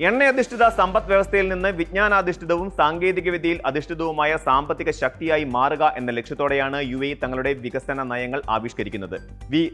എണ്ണയധിഷ്ഠിത സമ്പദ് വ്യവസ്ഥയിൽ നിന്ന് വിജ്ഞാനാധിഷ്ഠിതവും സാങ്കേതികവിദ്യയിൽ അധിഷ്ഠിതവുമായ സാമ്പത്തിക ശക്തിയായി മാറുക എന്ന ലക്ഷ്യത്തോടെയാണ് UAE തങ്ങളുടെ വികസന നയങ്ങൾ ആവിഷ്കരിക്കുന്നത്.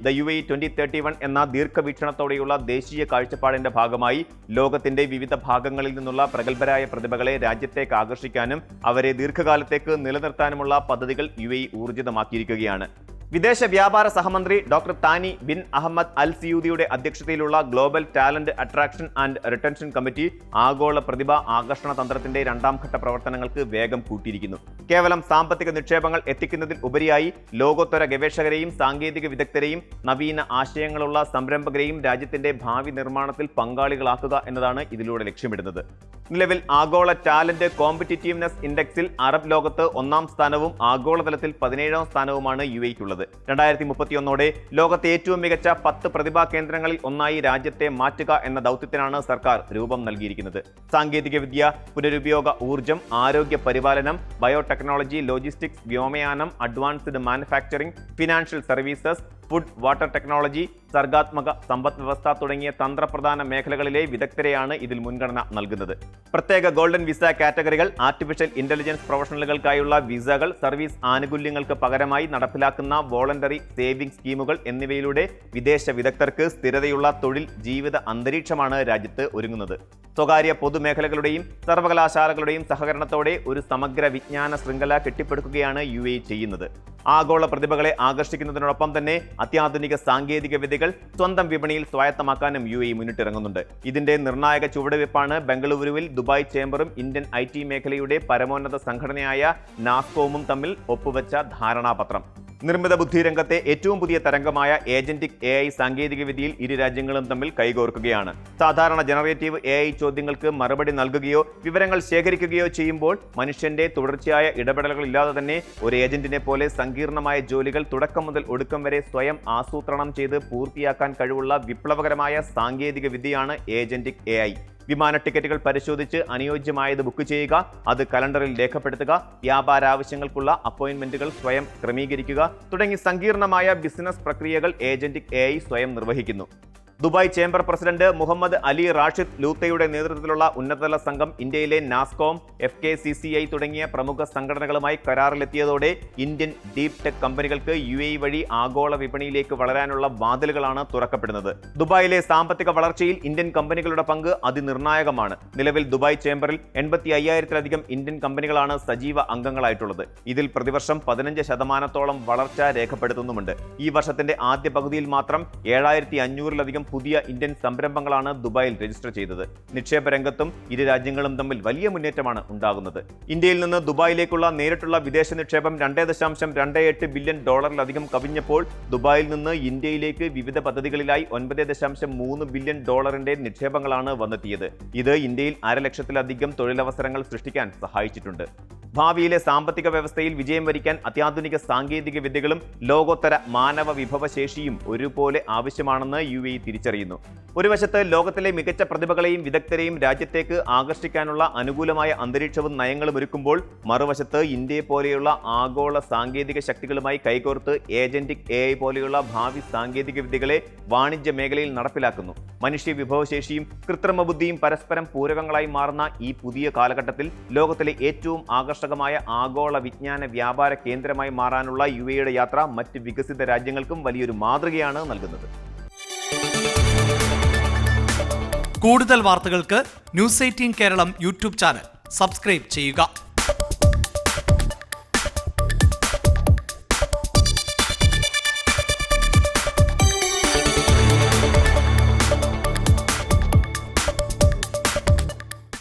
ദ UAE 2031 എന്ന ദീർഘവീക്ഷണത്തോടെയുള്ള ദേശീയ കാഴ്ചപ്പാടിന്റെ ഭാഗമായി ലോകത്തിന്റെ വിവിധ ഭാഗങ്ങളിൽ നിന്നുള്ള പ്രഗത്ഭരായ പ്രതിഭകളെ രാജ്യത്തേക്ക് ആകർഷിക്കാനും അവരെ ദീർഘകാലത്തേക്ക് നിലനിർത്താനുമുള്ള പദ്ധതികൾ UAE ഊർജിതമാക്കിയിരിക്കുകയാണ്. വിദേശ വ്യാപാര സഹമന്ത്രി doctor Thani bin Ahmed Al സിയൂദിയുടെ അധ്യക്ഷതയിലുള്ള global talent attraction and retention committee ആഗോള പ്രതിഭ ആകർഷണ തന്ത്രത്തിന്റെ രണ്ടാം ഘട്ട പ്രവർത്തനങ്ങൾക്ക് വേഗം കൂട്ടിയിരിക്കുന്നു. കേവലം സാമ്പത്തിക നിക്ഷേപങ്ങൾ എത്തിക്കുന്നതിൽ ഉപരിയായി ലോകോത്തര ഗവേഷകരെയും സാങ്കേതിക വിദഗ്ധരെയും നവീന ആശയങ്ങളുള്ള സംരംഭകരെയും രാജ്യത്തിന്റെ ഭാവി നിർമ്മാണത്തിൽ പങ്കാളികളാക്കുക എന്നതാണ് ഇതിലൂടെ ലക്ഷ്യമിടുന്നത്. നിലവിൽ ആഗോള ടാലന്റ് കോമ്പറ്റിറ്റീവ്നെസ് ഇൻഡെക്സിൽ അറബ് ലോകത്ത് 1-ാം സ്ഥാനവും ആഗോളതലത്തിൽ 17-ാം സ്ഥാനവുമാണ് UAEക്കുള്ളത്. 2031 ലോകത്തെ ഏറ്റവും മികച്ച 10 പ്രതിഭാ കേന്ദ്രങ്ങളിൽ ഒന്നായി രാജ്യത്തെ മാറ്റുക എന്ന ദൗത്യത്തിനാണ് സർക്കാർ രൂപം നൽകിയിരിക്കുന്നത്. സാങ്കേതികവിദ്യ, പുനരുപയോഗ ഊർജ്ജം, ആരോഗ്യ പരിപാലനം, ബയോടെക്നോളജി, ലോജിസ്റ്റിക്സ്, വ്യോമയാനം, advanced manufacturing, financial services, food, water technology, സർഗാത്മക സമ്പദ് വ്യവസ്ഥ തുടങ്ങിയ തന്ത്രപ്രധാന മേഖലകളിലെ വിദഗ്ധരെയാണ് ഇതിൽ മുൻഗണന നൽകുന്നത്. പ്രത്യേക ഗോൾഡൻ വിസ കാറ്റഗറികൾ, ആർട്ടിഫിഷ്യൽ ഇന്റലിജൻസ് പ്രൊഫഷണലുകൾക്കായുള്ള വിസകൾ, സർവീസ് ആനുകൂല്യങ്ങൾക്ക് പകരമായി നടപ്പിലാക്കുന്ന വോളണ്ടറി സേവിംഗ് സ്കീമുകൾ എന്നിവയിലൂടെ വിദേശ വിദഗ്ധർക്ക് സ്ഥിരതയുള്ള തൊഴിൽ ജീവിത അന്തരീക്ഷമാണ് രാജ്യത്ത് ഒരുങ്ങുന്നത്. സ്വകാര്യ പൊതുമേഖലകളുടെയും സർവകലാശാലകളുടെയും സഹകരണത്തോടെ ഒരു സമഗ്ര വിജ്ഞാന ശൃംഖല കെട്ടിപ്പടുക്കുകയാണ് UAE ചെയ്യുന്നത്. ആഗോള പ്രതിഭകളെ ആകർഷിക്കുന്നതിനോടൊപ്പം തന്നെ അത്യാധുനിക സാങ്കേതിക വിദ്യകൾ സ്വന്തം വിപണിയിൽ സ്വായത്തമാക്കാനും UAE മുന്നിട്ടിറങ്ങുന്നുണ്ട്. ഇതിന്റെ നിർണായക ചുവടുവയ്പ്പാണ് ബംഗളൂരുവിൽ ദുബായ് ചേംബറും ഇന്ത്യൻ IT മേഖലയുടെ പരമോന്നത സംഘടനയായ നാസ്കോമും തമ്മിൽ ഒപ്പുവെച്ച ധാരണാപത്രം. നിർമ്മിത ബുദ്ധി രംഗത്തെ ഏറ്റവും പുതിയ തരംഗമായ ഏജന്റിക് AI സാങ്കേതികവിദ്യയിൽ ഇരു രാജ്യങ്ങളും തമ്മിൽ കൈകോർക്കുകയാണ്. സാധാരണ ജനറേറ്റീവ് AI ചോദ്യങ്ങൾക്ക് മറുപടി നൽകുകയോ വിവരങ്ങൾ ശേഖരിക്കുകയോ ചെയ്യുമ്പോൾ മനുഷ്യന്റെ തുടർച്ചയായ ഇടപെടലുകൾ ഇല്ലാതെ തന്നെ ഒരു ഏജന്റിനെ പോലെ സങ്കീർണമായ ജോലികൾ തുടക്കം മുതൽ ഒടുക്കം വരെ സ്വയം ആസൂത്രണം ചെയ്ത് പൂർത്തിയാക്കാൻ കഴിവുള്ള വിപ്ലവകരമായ സാങ്കേതിക വിദ്യയാണ് ഏജന്റിക് AI. വിമാന ടിക്കറ്റുകൾ പരിശോധിച്ച് അനുയോജ്യമായത് ബുക്ക് ചെയ്യുക, അത് കലണ്ടറിൽ രേഖപ്പെടുത്തുക, വ്യാപാര ആവശ്യങ്ങൾക്കുള്ള അപ്പോയിന്റ്മെന്റുകൾ സ്വയം ക്രമീകരിക്കുക തുടങ്ങി സങ്കീർണമായ ബിസിനസ് പ്രക്രിയകൾ ഏജന്റിക് AI സ്വയം നിർവഹിക്കുന്നു. Dubai chamber president Mohammad Ali Rashid ലൂത്തയുടെ നേതൃത്വത്തിലുള്ള ഉന്നതതല സംഘം ഇന്ത്യയിലെ നാസ്കോം, FKCCI തുടങ്ങിയ പ്രമുഖ സംഘടനകളുമായി കരാറിലെത്തിയതോടെ ഇന്ത്യൻ ഡീപ് ടെക് കമ്പനികൾക്ക് UAE വഴി ആഗോള വിപണിയിലേക്ക് വളരാനുള്ള വാതിലുകളാണ് തുറക്കപ്പെടുന്നത്. ദുബായിലെ സാമ്പത്തിക വളർച്ചയിൽ ഇന്ത്യൻ കമ്പനികളുടെ പങ്ക് അതിനിർണായകമാണ്. നിലവിൽ ദുബായ് ചേംബറിൽ 85,000-ലധികം ഇന്ത്യൻ കമ്പനികളാണ് സജീവ അംഗങ്ങളായിട്ടുള്ളത്. ഇതിൽ പ്രതിവർഷം 15% വളർച്ച രേഖപ്പെടുത്തുന്നുമുണ്ട്. ഈ വർഷത്തിന്റെ ആദ്യ പകുതിയിൽ മാത്രം 7,500-ലധികം പുതിയ ഇന്ത്യൻ സംരംഭങ്ങളാണ് ദുബായിൽ രജിസ്റ്റർ ചെയ്തത്. നിക്ഷേപ രംഗത്തും ഇരു രാജ്യങ്ങളും തമ്മിൽ വലിയ മുന്നേറ്റമാണ് ഉണ്ടാകുന്നത്. ഇന്ത്യയിൽ നിന്ന് ദുബായിലേക്കുള്ള നേരിട്ടുള്ള വിദേശ നിക്ഷേപം $2.28 ബില്യൺ കവിഞ്ഞപ്പോൾ ദുബായിൽ നിന്ന് ഇന്ത്യയിലേക്ക് വിവിധ പദ്ധതികളിലായി $9.3 ബില്യൺ നിക്ഷേപങ്ങളാണ് വന്നെത്തിയത്. ഇത് ഇന്ത്യയിൽ 1,00,000-ലധികം തൊഴിലവസരങ്ങൾ സൃഷ്ടിക്കാൻ സഹായിച്ചിട്ടുണ്ട്. ഭാവിയിലെ സാമ്പത്തിക വ്യവസ്ഥയിൽ വിജയം വരിക്കാൻ അത്യാധുനിക സാങ്കേതിക വിദ്യകളും ലോകോത്തര മാനവ വിഭവശേഷിയും ഒരുപോലെ ആവശ്യമാണെന്ന് UAE തിരിച്ചറിയുന്നു. ഒരു വശത്ത് ലോകത്തിലെ മികച്ച പ്രതിഭകളെയും വിദഗ്ധരെയും രാജ്യത്തേക്ക് ആകർഷിക്കാനുള്ള അനുകൂലമായ അന്തരീക്ഷവും നയങ്ങളും ഒരുക്കുമ്പോൾ മറുവശത്ത് ഇന്ത്യയെ പോലെയുള്ള ആഗോള സാങ്കേതിക ശക്തികളുമായി കൈകോർത്ത് ഏജന്റിക് AI പോലെയുള്ള ഭാവി സാങ്കേതിക വിദ്യകളെ വാണിജ്യ മേഖലയിൽ നടപ്പിലാക്കുന്നു. മനുഷ്യ വിഭവശേഷിയും കൃത്രിമ ബുദ്ധിയും പരസ്പരം പൂരകങ്ങളായി മാറുന്ന ഈ പുതിയ കാലഘട്ടത്തിൽ ലോകത്തിലെ ഏറ്റവും ആകർഷകമായ ആഗോള വിജ്ഞാന വ്യാപാര കേന്ദ്രമായി മാറാനുള്ള UAEയുടെ യാത്ര മറ്റ് വികസിത രാജ്യങ്ങൾക്കും വലിയൊരു മാതൃകയാണ് നൽകുന്നത്. കൂടുതൽ വാർത്തകൾക്ക് News 18 Keralam YouTube channel subscribe ചെയ്യുക.